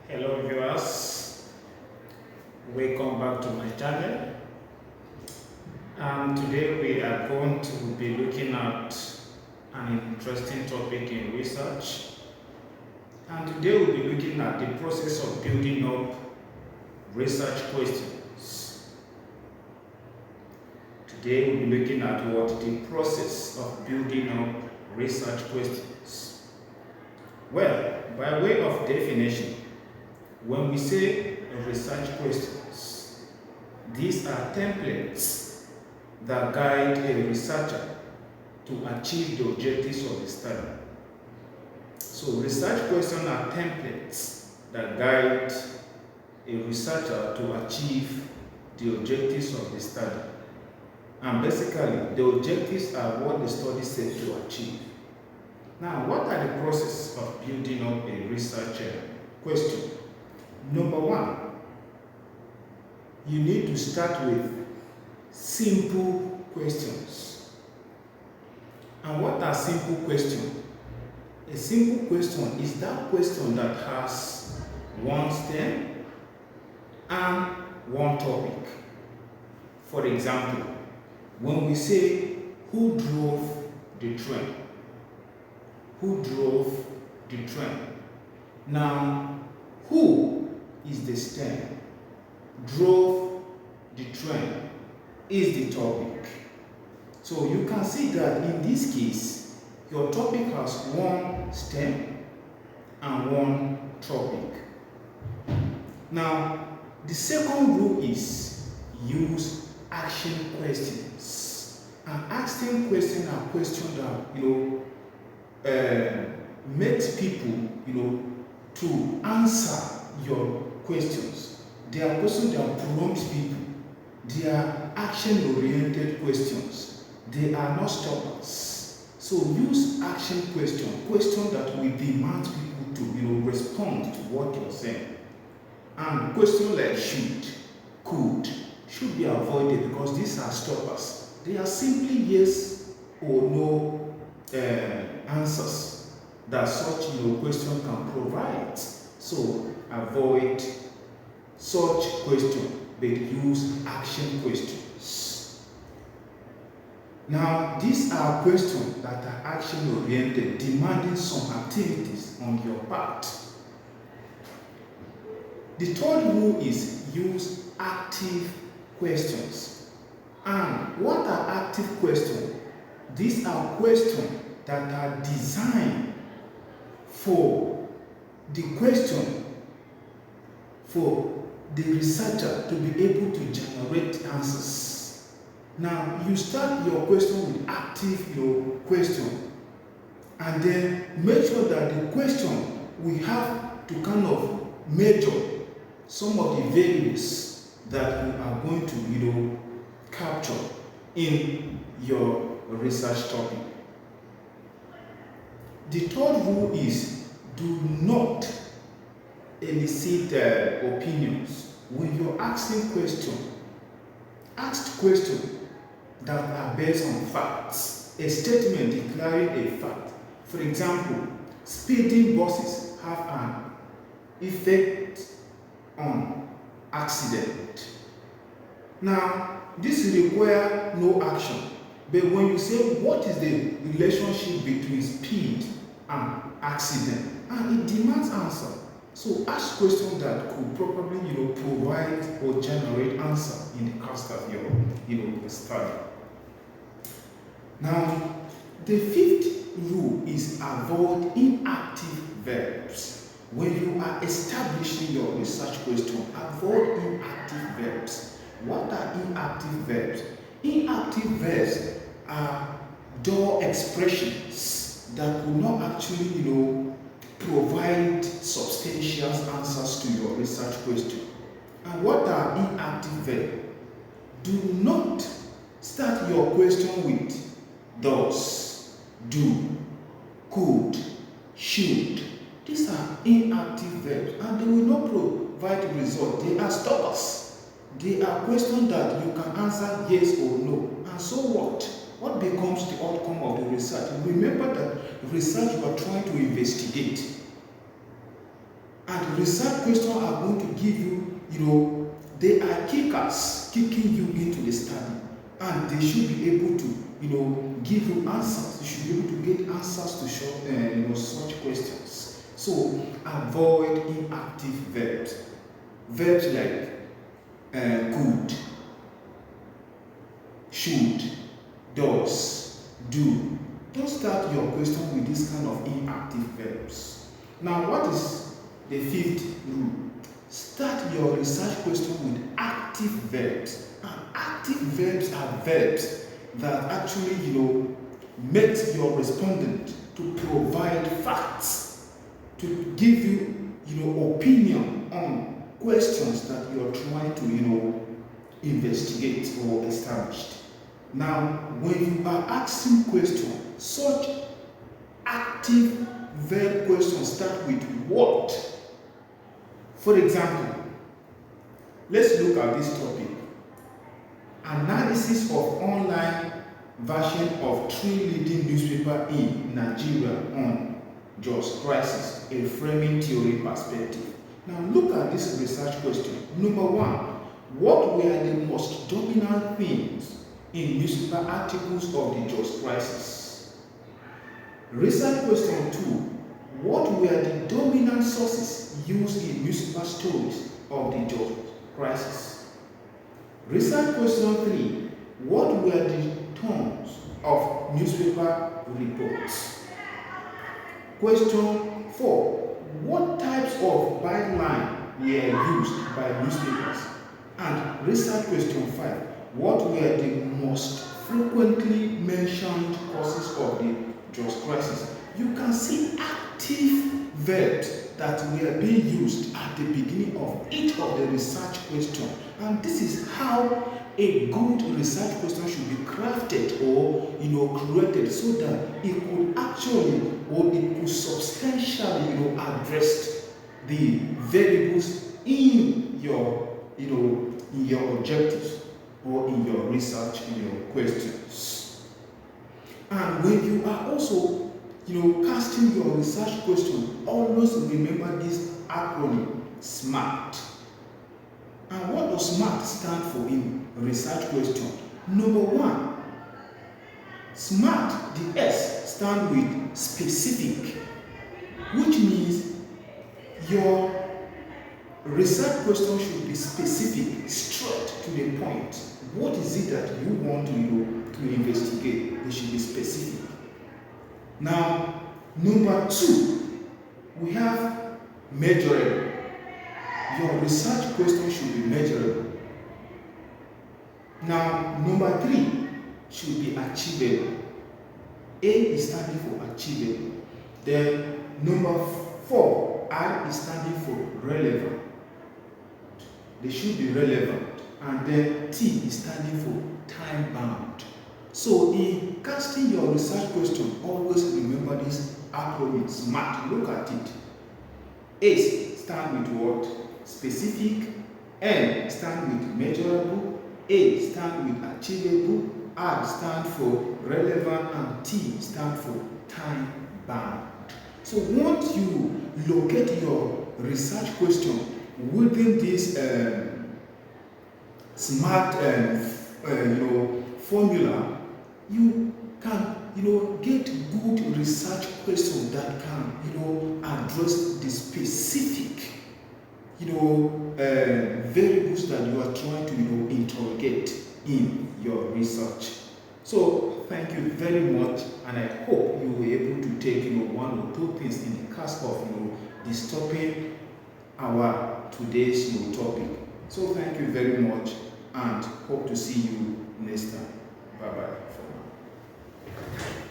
Hello viewers, welcome back to my channel. Today we are going to be looking at an interesting topic in research. And today we'll be looking at the process of building up research questions. Today we'll be looking at the process of building up research questions. Well, by way of definition, when we say research questions, these are templates that guide a researcher to achieve the objectives of the study. So research questions are templates that guide a researcher to achieve the objectives of the study. And basically, the objectives are what the study set to achieve. Now, what are the processes of building up a research question? Number one, you need to start with simple questions. And what are simple questions? A simple question is that question that has one stem and one topic. For example, when we say, who drove the train? Who drove the train? Now, who is the stem, drove the train is the topic. So you can see that in this case, your topic has one stem and one topic. Now, the second rule is use action questions. And asking questions are questions that makes people to answer your questions. They are questions that prompt people. They are action-oriented questions. They are not stoppers. So use action questions that will demand people to respond to what you're saying. And questions like should, could, should be avoided because these are stoppers. They are simply yes or no answers that such question can provide. So avoid such question, but use action questions. Now, these are questions that are action-oriented, demanding some activities on your part. The third rule is use active questions. And what are active questions? These are questions that are designed for the question for the researcher to be able to generate answers. Now, you start your question with active question, and then make sure that the question we have to kind of measure some of the values that you are going to capture in your research topic. The third rule is do not elicit opinions. When you're asking questions, ask questions that are based on facts. A statement declaring a fact. For example, speeding buses have an effect on accident. Now, this requires no action. But when you say what is the relationship between speed and accident, and it demands answer. So ask questions that could probably provide or generate answer in the course of your study. Now, the fifth rule is avoid inactive verbs. When you are establishing your research question, avoid inactive verbs. What are inactive verbs? Inactive verbs are dull expressions that will not actually provide substantial answers to your research question. And what are inactive verbs? Do not start your question with does, do, could, should. These are inactive verbs and they will not provide result. They are stoppers. They are questions that you can answer yes or no. And so what? What becomes the outcome of the research? Remember that research you are trying to investigate. And research questions are going to give you, they are kickers, kicking you into the study. And they should be able to, give you answers. You should be able to get answers to such questions. So avoid inactive verbs. Verbs like could, should, does, do. Don't start your question with this kind of inactive verbs. Now, what is the fifth rule? Start your research question with active verbs. And active verbs are verbs that actually, makes your respondent to provide facts, to give you, opinion on questions that you are trying to, investigate or establish. Now, when you are asking questions, such active verb questions start with what. For example, let's look at this topic. Analysis of online version of 3 leading newspapers in Nigeria on just crisis, a framing theory perspective. Now look at this research question. Number 1, what were the most dominant themes in newspaper articles of the just crisis? Research question 2, what were the dominant sources used in newspaper stories of the just crisis? Research question 3, what were the tones of newspaper reports? Question 4, what types of byline were used by newspapers? And research question 5, what were the most frequently mentioned causes of the just crisis? You can see active verbs that were being used at the beginning of each of the research questions. And this is how a good research question should be crafted or created, so that it could actually or it could substantially address the variables in your in your objectives or in your research, in your questions. And when you are also casting your research question, always remember this acronym SMART. And what does SMART stand for in research question? Number 1, SMART, the S stand with specific, which means your research question should be specific, straight to the point. What is it that you want to investigate? It should be specific. Now, number 2, we have measurable. Your research question should be measurable. Now, number 3 should be achievable. A is standing for achievable. Then number 4, R is standing for relevant. They should be relevant. And then T is standing for time bound. So in casting your research question, always remember this acronym SMART. Look at it. S stand with what? Specific. M stand with measurable. A stand with achievable. R stand for relevant. And T stand for time bound. So once you locate your research question within this SMART formula, you can get good research questions that can address the specific variables that you are trying to interrogate in your research. So thank you very much, and I hope you were able to take 1 or 2 things in the cast of disturbing our today's topic. So thank you very much, and hope to see you next time. Bye bye for now.